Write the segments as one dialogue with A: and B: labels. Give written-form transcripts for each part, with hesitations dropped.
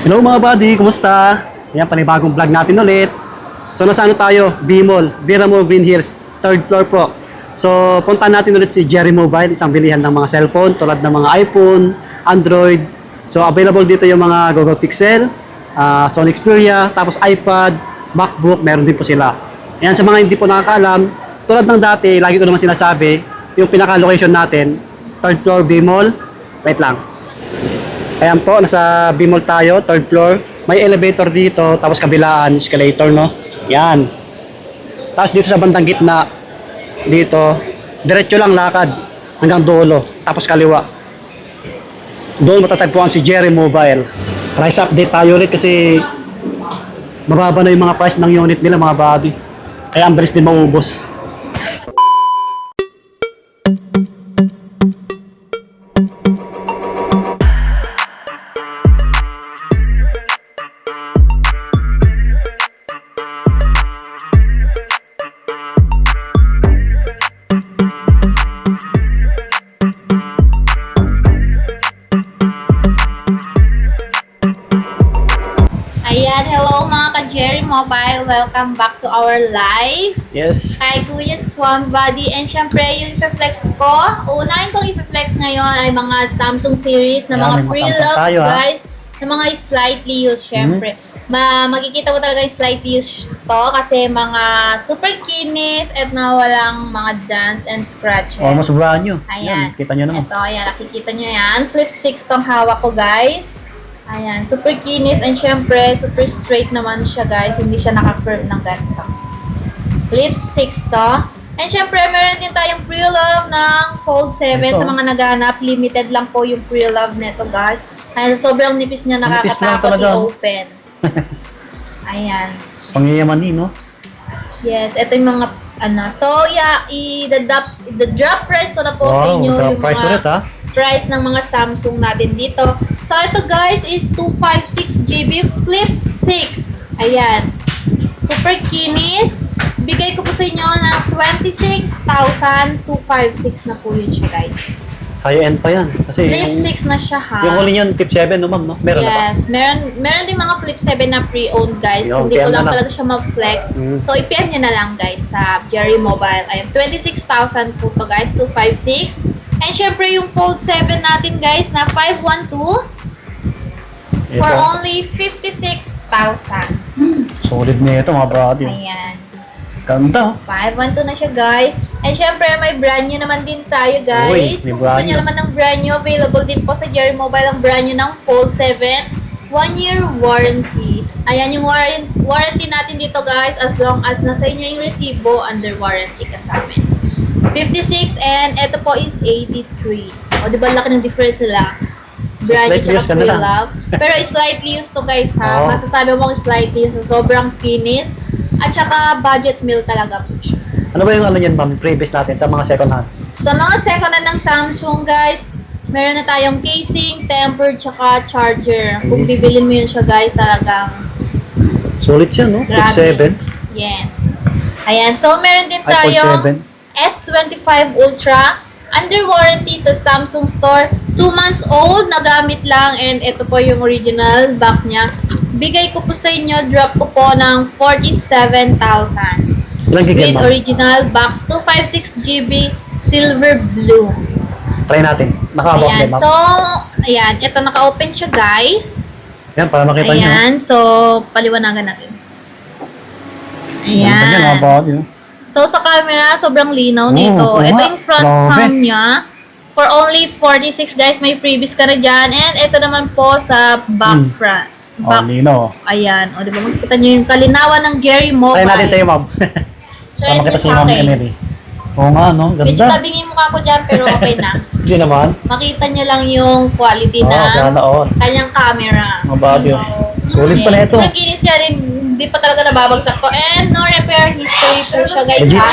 A: Hello mga buddy, kumusta? Yan, panibagong vlog natin ulit. So nasa ano tayo? B-Mall, Biramo Green Hills, 3rd floor po. So puntahan natin ulit si Jerry Mobile, isang bilihan ng mga cellphone tulad ng mga iPhone, Android. So available dito yung mga Google Pixel, Sony Xperia, tapos iPad, MacBook, meron din po sila. Ayan, sa mga hindi po nakakaalam, tulad ng dati, lagi ko naman sinasabi, yung pinaka-location natin, 3rd floor B-Mall. Wait lang. Ayan po, nasa B-Mall tayo, 3rd floor. May elevator dito, tapos kabilaan, escalator, no? Yan. Tapos dito sa bandang gitna, dito, diretso lang lakad hanggang dulo, tapos kaliwa. Doon matatagpuan si Jerry Mobile. Price update tayo ulit kasi mababa na yung mga price ng unit nila, mga buddy. Kaya ang bilis din maubos.
B: Ayan, hello mga ka-Jerry Mobile. Welcome back to our live.
A: Yes.
B: Kay Kuya Swan Body. And syempre, yung i-flex ko, unahin kong i-flex ngayon ay mga Samsung series na
A: Ayan,
B: mga
A: may mga
B: pre-love,
A: Samsung tayo, ha?
B: guys. Na mga slightly used, syempre. Makikita mo talaga yung slightly used to kasi mga super kinis at walang mga dents and scratches.
A: Almost brand new.
B: Ayan.
A: Yan, kita nyo naman.
B: Ito, ayan, nakikita nyo yan. Flip 6 tong hawak ko, guys. Ayan, super kinis and syempre, super straight naman siya, guys. Hindi siya naka-curve ng ganito. Flip 6 to. And syempre, meron din tayong pre-love ng Fold 7.
A: Ito.
B: Sa mga naghahanap, limited lang po yung pre-love nito, guys. Ayan, sobrang nipis niya,
A: Nipis lang
B: nakakatakot
A: talaga.
B: i-open. Ayan.
A: Pangyayamanin, no?
B: Yes, ito yung mga So, yeah, the drop price ko na po sa
A: Wow,
B: inyo
A: drop
B: yung
A: price
B: mga
A: ulit, ha?
B: price ng mga Samsung natin dito. So, ito guys is 256GB Flip 6. Ayan. Super kinis. Bigay ko po sa inyo ng 26,256 na po yun siya, guys.
A: High-end pa yan. Kasi
B: Flip 6 na siya, ha?
A: yung huli niyan, Flip 7, no, ma'am, no? Meron na ba?
B: Yes, meron din mga Flip 7 na pre-owned, guys.
A: Yung
B: Hindi ko
A: PM
B: lang
A: na lang.
B: talaga siya mag-flex.
A: Mm.
B: So, i-PM nyo na lang, guys, sa Jerry Mobile. Ayan, 26,000 po to, guys, 256. And syempre, yung Fold 7 natin, guys, na 512 for
A: Ito.
B: only 56,000.
A: Solid na ito, mga brady.
B: Ayan.
A: Ganda, oh.
B: 512 na siya, guys. And syempre, may brand new naman din tayo, guys.
A: Uy, may
B: Kung gusto
A: brand
B: nyo
A: new.
B: naman ng brand new, available din po sa Jerry Mobile ang brand new ng Fold 7. 1-year warranty. Ayan yung warranty natin dito, guys, as long as nasa inyo yung resibo, under warranty ka sa amin. 56 and ito po is 83. O, di ba laki ng difference nila? Brand new
A: slightly used ka
B: tsaka
A: na lang.
B: pre-love. Pero slightly used to, guys, ha?
A: Oo.
B: Masasabi mo slightly used. So, sobrang kinis. At saka budget meal talaga po siya.
A: Ano ba yung ano yan, ma'am? Previous natin sa mga second hand.
B: Sa mga second hand ng Samsung, guys, meron na tayong casing, tempered, tsaka charger. Kung bibilin mo yun siya, guys, talagang
A: Solid siya, no? Flip
B: grabe.
A: 7.
B: Yes. Ayan. So, meron din
A: iPhone
B: tayong
A: 7.
B: S25 Ultra. Under warranty sa Samsung Store. 2 months old, nagamit lang. And ito po yung original box niya. Bigay ko po sa inyo, drop ko po ng 47,000.
A: Ilang gig yan,
B: With
A: ma'am?
B: original box, 256GB silver blue.
A: Try natin. Nakabox
B: Ayan,
A: din, ma'am.
B: so, ayan, ito naka-open siya, guys.
A: Yan, para makita nyo.
B: Ayan, so, paliwanagan natin.
A: Ganda niya, mga
B: Ayan.
A: body, no?
B: So, sa camera, sobrang linaw nito.
A: oo
B: Ito
A: nga.
B: yung front
A: Grabe.
B: cam niya. For only 46, guys, may freebies ka na dyan. And ito naman po sa back front.
A: Oh,
B: Back,
A: lino.
B: ayan. O, di ba, makikita nyo yung kalinawan ng Jerry Mobile.
A: Try natin sa'yo, ma'am.
B: Try
A: Para makita
B: nyo
A: si
B: sa
A: Ma'am
B: akin.
A: Emily. Oo nga, no?
B: Medyo
A: Ganda.
B: tabingin mukha ko dyan, pero okay na.
A: Hindi naman.
B: Makita nyo lang yung quality
A: Oo,
B: ng
A: ganda, oh.
B: kanyang camera.
A: Mga body, oh. Solid pala ito.
B: Super kinis siya rin. Hindi pa talaga nababagsak ko. And no repair history po siya, guys,
A: Legit.
B: ha?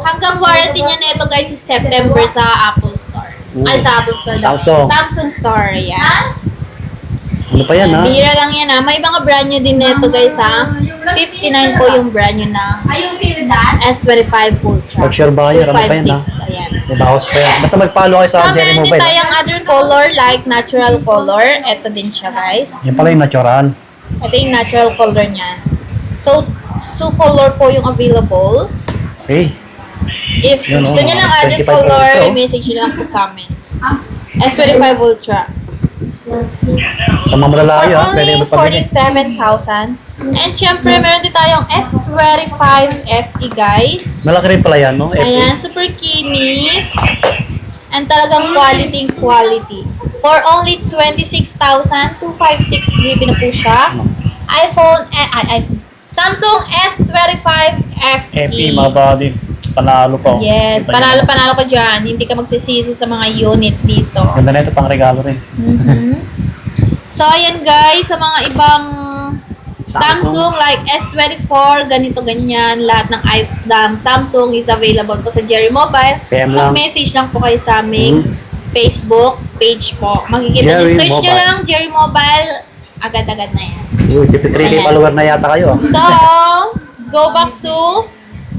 B: Hanggang warranty niya na ito, guys, is September sa Apple Store. Ay, sa Apple Store daw.
A: Samsung.
B: Samsung Store, yan.
A: Ano pa yan, ha?
B: Bihira lang yan, ha? May mga brand new din nito, guys, ha? 59 po yung brand new na
C: Are you okay with that?
B: S25 Ultra.
A: Pag sure buyer, ano pa yan, ha?
B: 256, ayan.
A: May bawas pa yan. Basta mag-follow kayo sa
B: So,
A: Jerry
B: meron din
A: Mobile.
B: tayong other color like natural color. Ito din siya, guys.
A: Yan pala yung natural.
B: Ito yung natural color niyan. So, 2 color po yung available.
A: Okay.
B: If
A: Yun,
B: gusto
A: oh,
B: niyo ng
A: S25
B: other color,
A: Ultra, oh.
B: message nyo lang po sa amin. S25 Ultra.
A: Sa mga malalayo,
B: For
A: pwede
B: only
A: mo pabili.
B: 47,000. And syempre, meron din tayong S25 FE, guys.
A: Malaki rin pala yan, no?
B: Ayan, super kinis. And talagang quality. For only 26,000, 256 GB na po siya. iPhone, Samsung S25 FE.
A: FE, mga buddy. Panalo pa.
B: Yes, panalo ka dyan. Hindi ka magsisisi sa mga unit dito.
A: Ganda na ito, pang regalo rin.
B: So, ayan guys, sa mga ibang Samsung like S24, ganito, ganyan, lahat ng iPhone, Samsung is available po sa Jerry Mobile.
A: PM lang.
B: Mag-message lang po kayo sa aming Facebook page po. Makikita nyo,
A: Jerry
B: search nyo
A: Mobile.
B: lang Jerry Mobile, agad-agad na yan.
A: Uy, 53K
B: Ayan.
A: follower na yata kayo.
B: So, go back to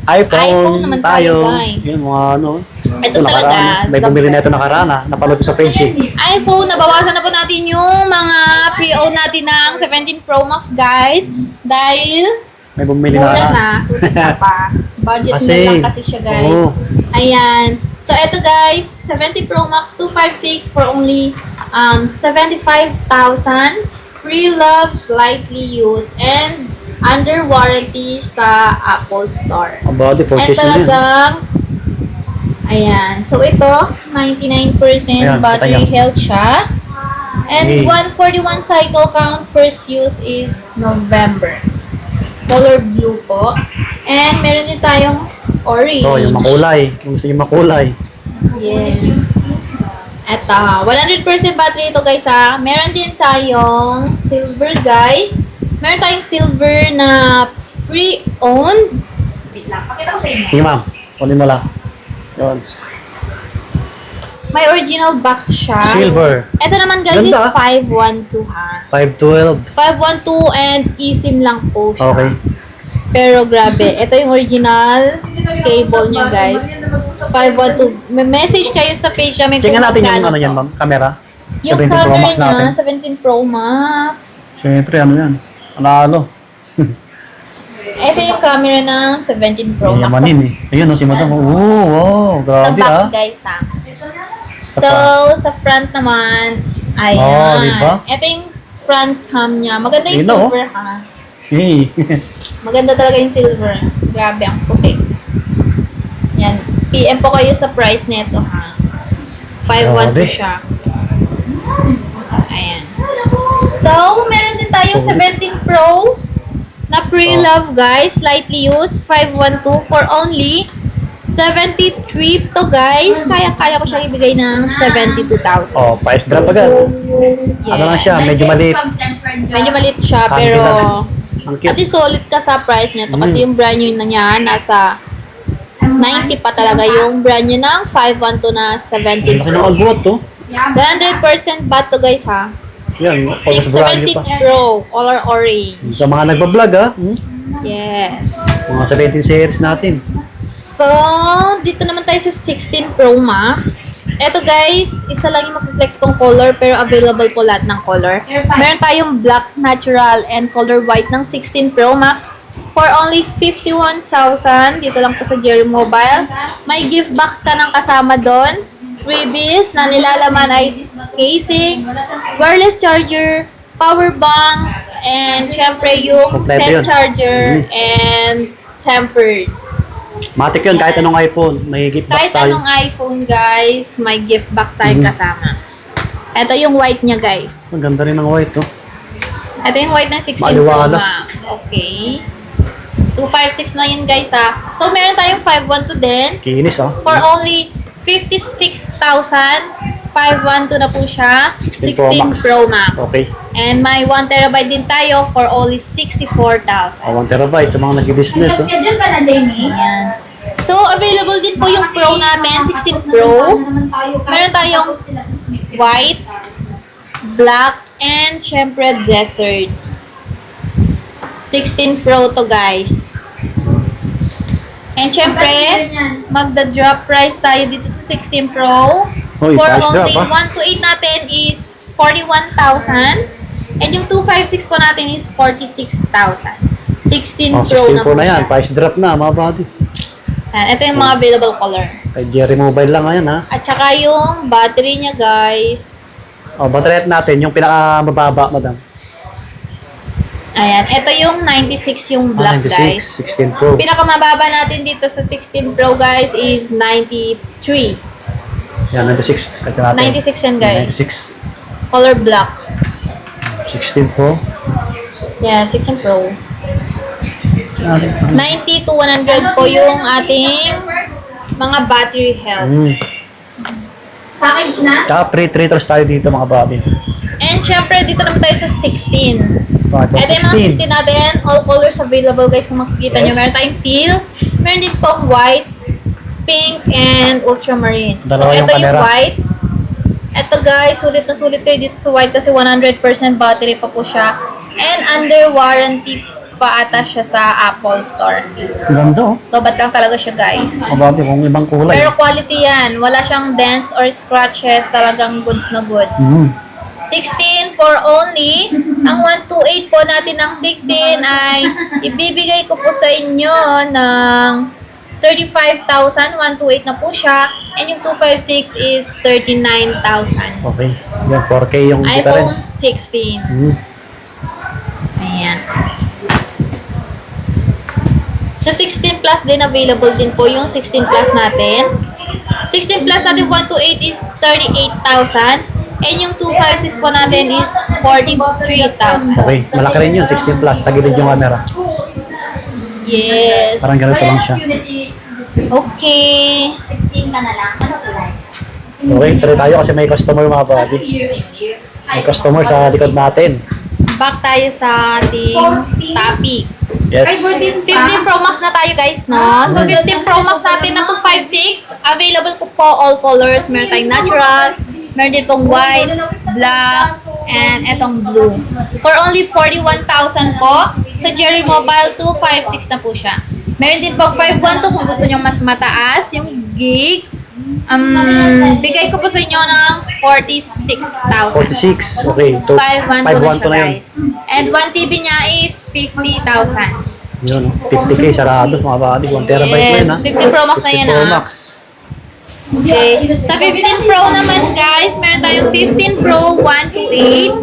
B: iPhone naman tayo, guys.
A: Yung mga ano.
B: Ito talaga,
A: May bumili na ito nakarana. Napanood ko sa page eh.
B: iPhone, nabawasan na po natin yung mga pre-owned natin ng 17 Pro Max, guys. Dahil
A: May bumili
B: mura
A: na.
B: na, sulit na pa. Budget
A: Kasi,
B: meal lang kasi siya, guys.
A: oo.
B: Ayan. So, eto guys, 70 Pro Max 256 for only 75,000. Pre-love, slightly used, and under warranty sa Apple Store.
A: Ang body, 4
B: And
A: days na yun.
B: talagang, ayan. So, ito, 99%
A: Ayan,
B: battery
A: kita niyo.
B: health siya. And
A: Okay.
B: 141 cycle count, first use is November. Color blue po. And meron din tayong orange.
A: Ito, yung makulay. Yung gusto yung makulay.
B: Yes. Eto, 100% battery ito guys ha. Meron din tayong silver guys. Meron tayong silver na pre-owned. Wait lang, pakita ko sa inyo.
A: Sige ma'am, kunin mo lang. Yun.
B: May original box siya.
A: Silver.
B: Ito naman guys
A: Ganda,
B: is 512 ha.
A: 512.
B: 512 and eSIM lang po siya.
A: Okay.
B: Pero grabe, ito yung original cable niya guys. 512. May message kayo sa page namin
A: Tingnan natin yung
B: magkano
A: ano yan
B: to.
A: ma'am, camera.
B: Yung
A: 17 Pro
B: camera
A: Max natin.
B: niya, 17 Pro Max.
A: Siyempre, ano yan? Panalo.
B: Ito yung camera ng 17 Pro Max.
A: Yamanin eh. Ayun, no, si madam. Oh, wow,
B: Sa
A: grabe
B: back
A: ah.
B: guys ha. So, sa front naman, ayan.
A: Oh, di ba?
B: Ito yung front cam niya. Maganda yung
A: Ayun na, oh.
B: silver ha.
A: Hey.
B: Maganda talaga yung silver. Grabe, ang puti. Yan. PM po kayo sa price nito ha. 512
A: Grabe.
B: siya. Ayan. So, meron din tayong 17 Pro na pre-love guys. Slightly used. 512 for only 73 to guys. Kaya-kaya ko siyang ibigay ng 72,000.
A: Oh, pa-S drop agad. Ano lang siya, medyo maliit.
B: Medyo maliit siya,
A: Handy
B: pero
A: lang. Ang
B: at
A: cute.
B: least solid ka sa price nito kasi yung brand new na niya nasa 90 pa talaga yung brand new ng 512 na 17
A: Laki ng
B: Pro.
A: agwat to.
B: 100% bat to guys ha.
A: Yan, focus value
B: 617
A: pa.
B: Pro, color orange.
A: Sa mga nagbablog ha.
B: Yes.
A: Mga 17 series natin.
B: So, dito naman tayo sa 16 Pro Max. Ito guys, isa lang yung mag-flex kong color pero available po lahat ng color. Meron tayong black, natural, and color white ng 16 Pro Max for only 51,000. Dito lang po sa Jerry Mobile. May gift box ka ng kasama doon. Freebies na nilalaman ay casing, wireless charger, power bank, and syempre yung
A: Kompleto
B: set
A: yun.
B: charger and tempered.
A: Matik yun, kahit anong iPhone, may gift box
B: Kahit
A: tayo.
B: anong iPhone, guys, may gift box tayong kasama. Ito yung white niya, guys.
A: Ang ganda rin ng white to.
B: Ito yung white ng 16 Pro
A: Maliwalas.
B: Max. Okay. 256 na yun, guys, ha. So, meron tayong 512 din.
A: Kinis oh.
B: For only 56,512 na po siya.
A: 16 Pro Max.
B: Pro Max.
A: Okay.
B: And may 1 terabyte din tayo for only 64,000.
A: 1 terabyte sa mga nag-business oh.
B: Schedule ka na, Jamie? Ayan. So, available din po yung Pro natin, 16 Pro. Meron tayong white, black, and syempre desert. 16 Pro to guys. And syempre, magda-drop price tayo dito sa 16 Pro.
A: Uy,
B: For
A: price drop,
B: only 128 natin is 41,000. And yung 256 po natin is 46,000. 16
A: Oh,
B: Pro
A: 16
B: na po
A: Pro na yan.
B: siya.
A: Price drop na, mga buddy.
B: Ayan, ito yung mga available color.
A: Kay Jerry Mobile lang ngayon, ha?
B: At saka yung battery niya, guys.
A: Oh, battery natin, yung pinakamababa, madam.
B: Ayan, ito yung 96 yung black,
A: 96,
B: guys.
A: 16 Pro.
B: Pinakamababa natin dito sa 16 Pro, guys, is 93.
A: Yan, 96. Ito natin.
B: 96 yan, guys.
A: 96.
B: Color black.
A: 16 Pro.
B: Yeah, 16 Pro.
A: Yan.
B: 90 to 100 po yung ating mga battery health. Package na?
A: Tsaka pre-treaters tayo dito, mga buddy.
B: And syempre, dito naman tayo sa 16.
A: Ito,
B: Ito yung mga 16 natin. All colors available, guys, kung makikita nyo.
A: Yes.
B: Meron tayong teal, meron din pong white, pink, and ultramarine.
A: Dalawa
B: so,
A: yung
B: ito yung
A: camera.
B: white. Ito, guys, sulit na sulit kayo dito sa white kasi 100% battery pa po siya. And under warranty pa ata siya sa Apple Store.
A: Ganda, oh.
B: Lobat lang talaga siya, guys.
A: Mga buddy, kung ibang kulay.
B: Pero quality yan. Wala siyang dents or scratches. Talagang goods na goods. 16 for only. Ang 128 po natin ng 16 ay ibibigay ko po sa inyo ng 35,000. 128 na po siya. And yung 256 is 39,000.
A: Okay. Yan, 4K yung
B: iPhone
A: difference.
B: 16. Ayan. Sa 16 Plus din, available din po yung 16 Plus natin. 16 Plus natin, 128 is 38,000. And yung 256 po natin is 43,000.
A: Okay, malaki rin yun. 16 plus, tagilid yung camera.
B: Yes.
A: Parang ganito lang siya.
B: Okay.
C: 16 ka na lang. Ano kulay?
A: Okay, tuloy tayo kasi may customer, mga buddy. May customer sa likod natin.
B: Back tayo sa ating topic.
A: Yes.
B: 15 Pro Max na tayo, guys, no? So, 15 Pro Max natin na 256. Available ko po all colors. Meron tayong natural, meron din pong white, black, and etong blue. For only 41,000 po. Sa Jerry Mobile, 256 na po siya. Meron din pong 512 kung gusto nyo mas mataas, yung gig. Bigay ko po sa inyo ng 46,000.
A: 46, okay.
B: 512 na siya,
A: 512 na yun.
B: guys. And 1 TB niya is 50,000.
A: Yun, 50K sarado, mga buddy. 1 terabyte na yun, ha?
B: 15 Pro Max na
A: 50
B: yan,
A: Pro
B: ha?
A: Max.
B: Okay. Sa 15 Pro naman, guys, meron tayong 15 Pro 128.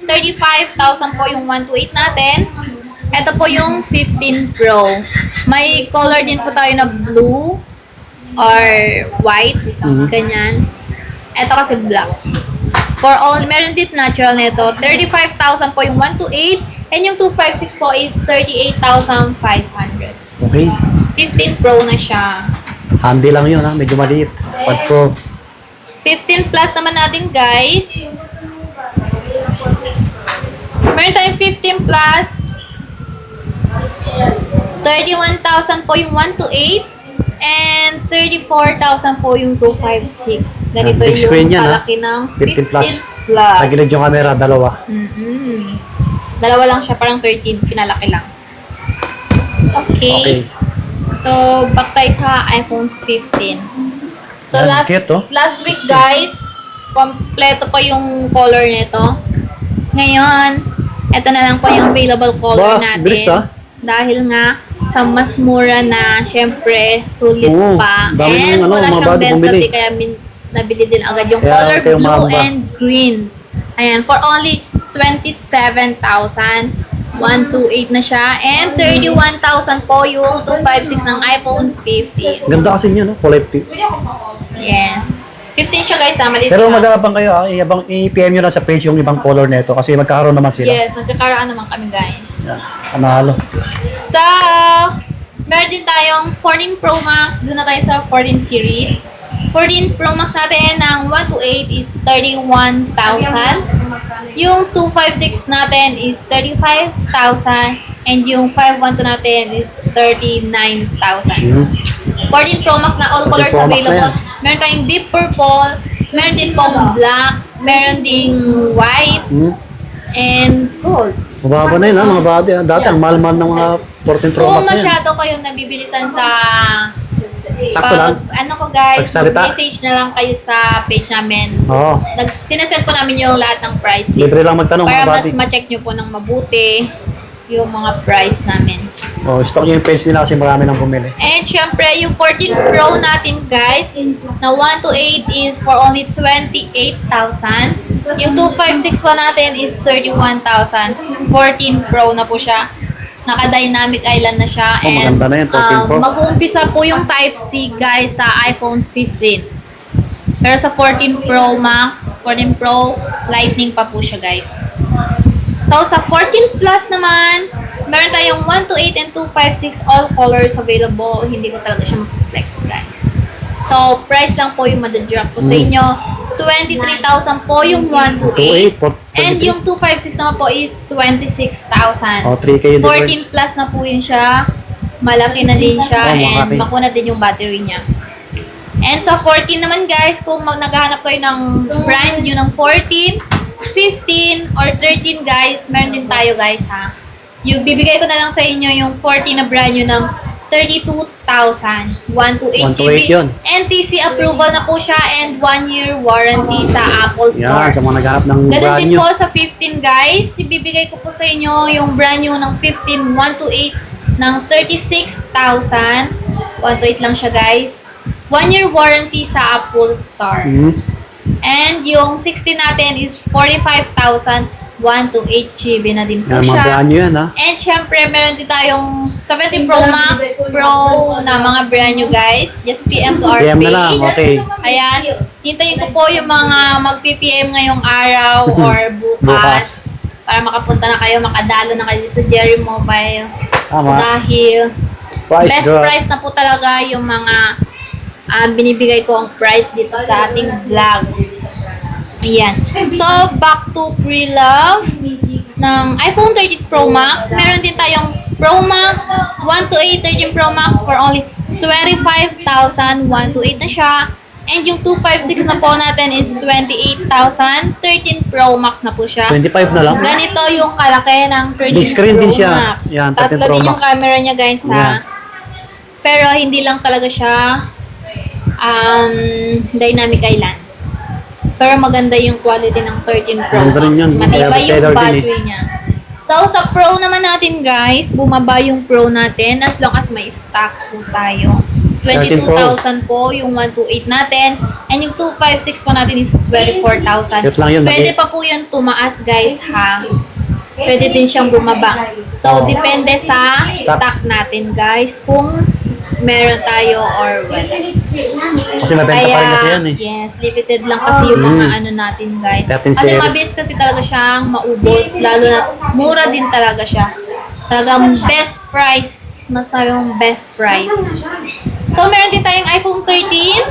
B: 35,000 po yung 128 natin. Ito po yung 15 Pro. May color din po tayo na blue or white. Ganyan. Ito kasi black. For all, meron din natural nito. 35,000 po yung 128. And yung 256 po is 38,500.
A: Okay.
B: 15 Pro na siya.
A: Handy lang yun, ha? Medyo maliit. 5 Pro.
B: 15 Plus naman natin, guys. Meron tayong 15 Plus. 31,000 po yung 128. And 34,000 po yung 256. Ganito
A: Big screen
B: yung
A: yan, ha?
B: kalaki ng
A: 15 plus.
B: 15 Plus.
A: Tagilid yung camera, dalawa.
B: Dalawa lang siya, parang 13. Pinalaki lang.
A: Okay.
B: So, back tayo sa iPhone 15. So,
A: Yan,
B: last
A: cute, oh.
B: last week, guys, kompleto pa yung color nito. Ngayon, ito na lang po yung available color
A: Ba,
B: natin.
A: bilis, ah.
B: Dahil nga, sa mas mura na, syempre, sulit
A: Oo,
B: pa.
A: dami
B: And
A: ng,
B: wala
A: mga
B: siyang
A: body
B: density,
A: bumili.
B: kaya nabili din agad yung
A: Kaya
B: color
A: ito yung
B: blue
A: mahaba.
B: and green. Ayan, for only 27,000. 128 na siya. And 31,000 po yung 256 ng iPhone 15.
A: Ganda kasi yun, no? Kulay pink.
B: Yes. 15 siya, guys, ha? Maliit
A: Pero
B: siya.
A: mag-aabang kayo, ha? I-PM nyo na sa page yung ibang color nito kasi magkakaroon naman sila.
B: Yes, nagkakaroon naman kami, guys.
A: Yan. Panalo.
B: So, meron din tayong 14 Pro Max. Doon na tayo sa 14 series. 14 Pro Max natin ng 128 is 31,000. Yung 256 natin is 35,000. And yung 512 natin is 39,000. 14 Pro Max na all
A: 14
B: colors
A: Pro Max na
B: available.
A: yan.
B: Meron tayong deep purple. Meron din pong black. Meron ding white. And gold.
A: Mababa na yun, ha, mga buddy. Ha? Dati, ang mahal-mahal ng mga 14 Pro
B: Kung
A: Max na yan.
B: masyado kayong nabibilisan sa
A: Sakto lang.
B: ano ko guys,
A: Pagsalita.
B: message na lang kayo sa page namin.
A: Oo.
B: Sinesend po namin yung lahat ng prices.
A: Libre lang magtanong
B: Para
A: mga
B: mas
A: buddy.
B: ma-check nyo po ng mabuti yung mga price namin.
A: Oh, stock nyo yung page nila kasi marami nang bumili.
B: And syempre, yung 14 Pro natin guys, na 1 to 8 is for only 28,000. Yung 256 po natin is 31,000. 14 Pro na po siya. Naka-dynamic island na siya.
A: Oh, maganda na yan, 14 Pro.
B: Mag-uumpisa po yung Type-C guys sa iPhone 15. Pero sa 14 Pro Max, 14 Pro, Lightning pa po siya guys. So sa 14 Plus naman, meron tayong 1 to 8 and 256 all colors available. Hindi ko talaga siya ma-flex guys. So price lang po yung madadrop ko sa inyo. 23,000 po yung 1 to 8.
A: 28,
B: And yung 256 naman po is 26,000.
A: Oh, 3K yung
B: 14
A: difference.
B: plus na po yun siya. Malaki na din siya
A: Oh,
B: and
A: malaki.
B: makunat din yung battery niya. And sa 14 naman guys, kung naghahanap kayo ng brand new ng 14, 15, or 13 guys, meron din tayo guys ha. Yung bibigay ko na lang sa inyo yung 14 na brand new ng 32,000. 1 to 8
A: 1 to
B: GB.
A: 8 yun.
B: NTC approval na po siya and 1 year warranty sa Apple Store.
A: Yan, sa mga naghanap ng
B: Ganun
A: brand
B: din
A: new.
B: po sa 15 guys. Ibibigay ko po sa inyo yung brand new ng 15, 1 to 8 ng 36,000. 1 to 8 lang siya guys. 1 year warranty sa Apple Store.
A: Mhm.
B: And yung 16 natin is 45,000. 1 to 8 GB na din po
A: Yan, mga
B: siya.
A: brand new yan ha.
B: And syempre, meron din tayong 17 Pro Max Pro na mga brand new guys. Just PM to our
A: PM
B: page.
A: na lang, okay.
B: Ayan. Hintayin ko po yung mga mag-PPM ngayong araw or bukas.
A: Bukas.
B: Para makapunta na kayo, makadalo na kayo sa Jerry Mobile.
A: Tama.
B: Dahil
A: Price
B: best
A: drop.
B: price na po talaga yung mga binibigay ko ang price dito sa ating vlog. Ayan. So, back to pre-love ng iPhone 13 Pro Max. Meron din tayong Pro Max 1 to 8 13 Pro Max for only 25,000. 1 to 8 na siya. And yung 256 na po natin is 28,000. 13 Pro Max na po siya.
A: 25 na lang.
B: Ganito yung kalaki ng 13
A: Big screen
B: Pro
A: din siya.
B: Max.
A: Yan, 13
B: Tatlo
A: Pro
B: din yung
A: Max.
B: camera niya guys ha.
A: Yan.
B: Pero hindi lang talaga siya dynamic island. Pero maganda yung quality ng 13 Pro
A: Ganda rin
B: Max.
A: yan.
B: Matibay
A: Kaya
B: yung
A: seller din
B: battery niya. So, sa Pro naman natin guys, bumaba yung Pro natin as long as may stock po tayo. 22,000 po yung 1 to 8 natin. And yung 256 po natin is 24,000.
A: Cute lang yun,
B: Pwede
A: mali.
B: pa po yun tumaas guys ha. Pwede din siyang bumaba. So,
A: Oo.
B: depende sa
A: Stocks.
B: stock natin guys. Kung meron tayo or wala.
A: Kasi mabenta pa rin kasi yan eh.
B: Yes, limited lang kasi yung mga ano natin guys.
A: 13
B: Kasi
A: series.
B: mabilis kasi talaga siyang maubos. Lalo na mura din talaga siya. Talagang best price. Masabi yung best price. So, meron din tayong iPhone 13.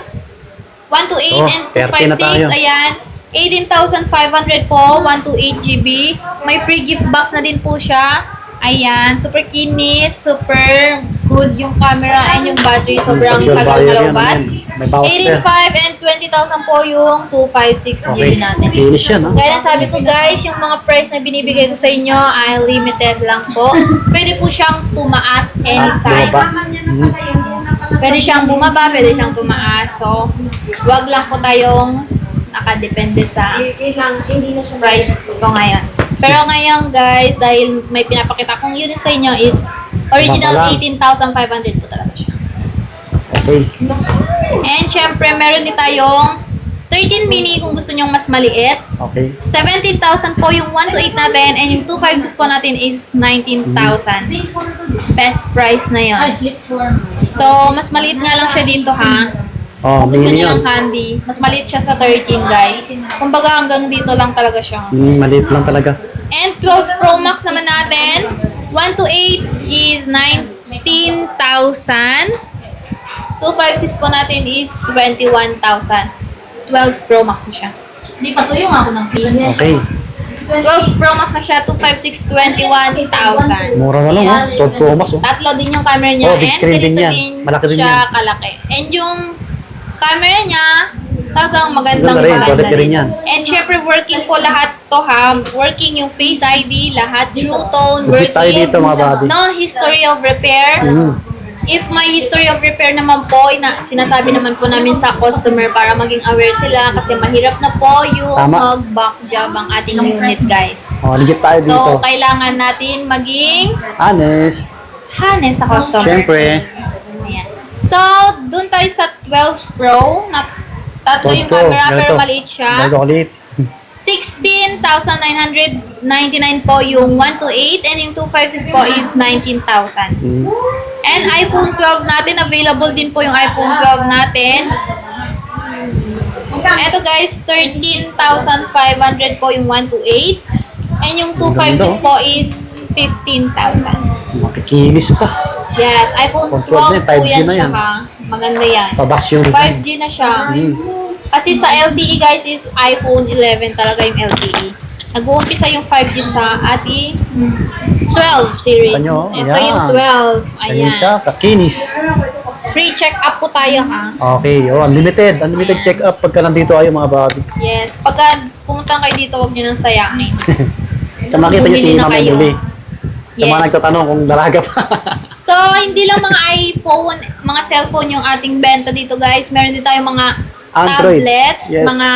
B: 1 to 8
A: Oh,
B: and
A: 13 na tayo.
B: 256. Ayan. 18,500 po. 1 to 8 GB. May free gift box na din po siya. Ayan. Super kinis. Super good yung camera and yung battery. Sobrang
A: Pag-sure buyer yan,
B: tagal-kalawbat.
A: yan. May bawas pa yan.
B: 18,500 and 20,000 po yung 256 GB
A: Okay.
B: natin.
A: Finish yan ha.
B: Kaya sabi ko guys, yung mga price na binibigay ko sa inyo ay limited lang po. Pwede po siyang tumaas anytime.
A: Bumaba.
B: Pwede siyang bumaba, pwede siyang tumaas. So, wag lang po tayong nakadepende sa price ko ngayon. Pero ngayon guys, dahil may pinapakita kong unit sa inyo is original
A: Baka lang.
B: 18,500 po talaga siya.
A: Okay.
B: And syempre, meron din tayong 13 mini kung gusto nyong mas maliit.
A: Okay.
B: 17,000 po yung 1 to 8 natin and yung 256 po natin is 19,000. Best price na yon. So, mas maliit nga lang siya dito ha.
A: Oh,
B: Kung gusto
A: mini
B: niyo
A: yun.
B: ng candy, mas maliit siya sa 13 guys. Kumbaga hanggang dito lang talaga siya.
A: Maliit lang talaga.
B: And 12 Pro Max naman natin, 1 to 8 is 19,000. 256 po natin is 21,000. 12 Pro Max na siya. Hindi pa yung ako ng pin.
A: Okay.
B: 12 Pro Max na siya, 256, 21,000.
A: Mura na lang ha. 12 Pro Max oh.
B: Tatlo din yung camera niya
A: Oh, big
B: and
A: screen din
B: ganito
A: yan.
B: din
A: Malaki din
B: siya
A: yan.
B: kalaki. And yung camera niya, Talagang magandang
A: Ganda rin,
B: maganda
A: quality rin
B: din.
A: yan.
B: And syempre working po lahat to ha. Working yung Face ID, lahat True Tone,
A: Legit tayo
B: working.
A: dito mga buddy.
B: No history of repair. If may history of repair naman po, sinasabi naman po namin sa customer para maging aware sila kasi mahirap na po yung
A: Tama.
B: mag-back job ang ating unit, guys.
A: Oh, legit tayo dito.
B: So, kailangan natin maging
A: Honest.
B: honest sa customer.
A: Syempre.
B: Ayan. So, dun tayo sa 12 Pro. Tatlo yung
A: Pro,
B: camera pero
A: ganito.
B: maliit siya.
A: Ganito kalit.
B: 16,999 po yung 128 and yung 256 po is 19,000. And iPhone 12 natin, available din po yung iPhone 12 natin. Eto guys, 13,500 po yung 128 and yung 256 po is 15,000.
A: Makikinis pa.
B: Yes, iPhone
A: Iphone
B: 12
A: 12
B: po
A: 5G
B: yan
A: na
B: siya
A: yan.
B: ha. Maganda yan.
A: Pabox yung design.
B: 5G na siya.
A: Mm.
B: Kasi sa LTE guys is iPhone 11 talaga yung LTE. Nag-uumpisa yung 5G sa ating 12 series.
A: Ano?
B: Ito
A: Ayan.
B: yung 12.
A: Ayun
B: Ayan.
A: siya, kakinis.
B: Free check-up po tayo ha.
A: Okay, oh, unlimited. Unlimited check-up pagka nandito kayo mga buddy.
B: Yes. Pagka pumunta kayo dito, huwag nyo nang sayangin.
A: Sa makita niyo si
B: Bumili na
A: Ma'am
B: kayo.
A: Emily. Sa mga
B: Yes.
A: nagtatanong kung dalaga pa.
B: So, hindi lang mga iPhone, mga cellphone yung ating benta dito guys. Meron din tayong mga
A: Android.
B: tablet,
A: Yes.
B: mga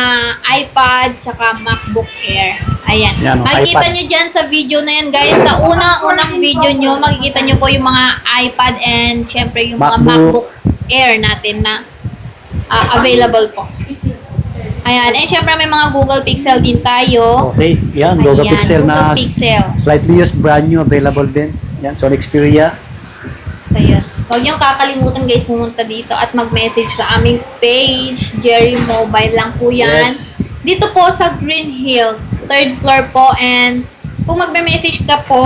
B: iPad, tsaka MacBook Air. Ayan.
A: Yan,
B: Makikita
A: iPad.
B: nyo dyan sa video na yan guys. Sa unang video nyo, makikita nyo po yung mga iPad and syempre yung mga
A: MacBook.
B: MacBook Air natin na available po. Ayan. And syempre may mga Google Pixel din tayo.
A: Okay, yan, Google
B: Ayan,
A: Pixel na
B: Google Pixel.
A: slightly used, brand new, available din. Yan, so Xperia.
B: So, yun. Huwag niyong kakalimutan guys pumunta dito at mag-message sa aming page. Jerry Mobile lang po yan.
A: Yes.
B: Dito po sa Green Hills, 3rd floor po. And kung magme-message ka po,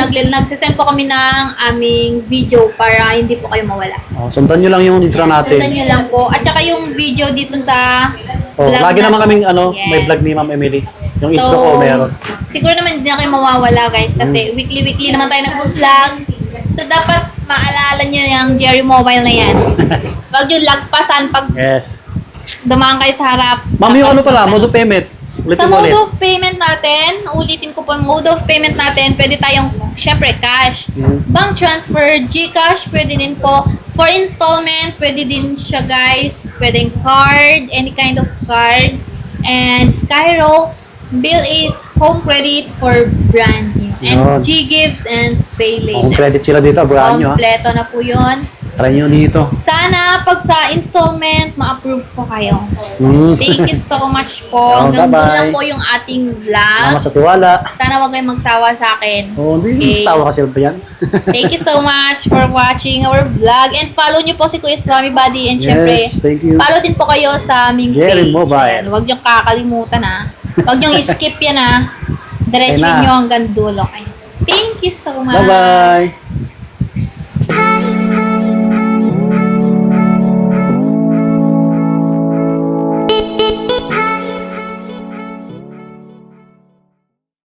B: nagsisend po kami ng aming video para hindi po kayo mawala.
A: Oh, sundan nyo lang yung intro natin.
B: Sundan nyo lang po. At saka yung video dito sa
A: Oh,
B: vlog
A: lagi
B: na
A: naman
B: to.
A: kaming may
B: Yes.
A: vlog ni Ma'am Emily. Yung
B: So,
A: intro ko meron.
B: siguro naman hindi na kayo mawawala guys kasi weekly naman tayo nag-vlog. So, dapat maalala nyo yung Jerry Mobile na yan. Huwag nyo lagpasan pag
A: Yes.
B: dumaan kayo sa harap.
A: Ma'am, yung ano pala, mode of payment. Ulitin
B: Sa
A: mo
B: mode
A: ulit.
B: of payment natin, ulitin ko po, mode of payment natin, pwede tayong, syempre, cash. Bank transfer, GCash, pwede din po. For installment, pwede din siya guys. Pwedeng card, any kind of card. And Skyro, bill is home credit for brand new. And
A: Yun.
B: G-Gifts and Pay
A: Kung
B: Later.
A: credit sila dito, brand nyo ha.
B: Kompleto na po yun.
A: Try nyo dito.
B: Sana pag sa installment, ma-approve po kayo.
A: Mm.
B: Thank you so much po.
A: Oh,
B: Hanggang doon
A: bye-bye.
B: lang po yung ating vlog.
A: Mama sa tiwala.
B: Sana wag kayong magsawa sa akin.
A: Oh, hindi
B: Okay.
A: sawa kasi ba yan?
B: Thank you so much for watching our vlog. And follow nyo po si Kuya Swami Buddy. And syempre,
A: Yes, thank you.
B: follow din po kayo sa aming
A: Jerry
B: page.
A: Mobile.
B: Ayan, huwag nyo kakalimutan ha. Huwag nyo skip yan ha. Diretso
A: Okay na.
B: nyo hanggang dulo. Okay. Thank you so much.
A: Bye-bye.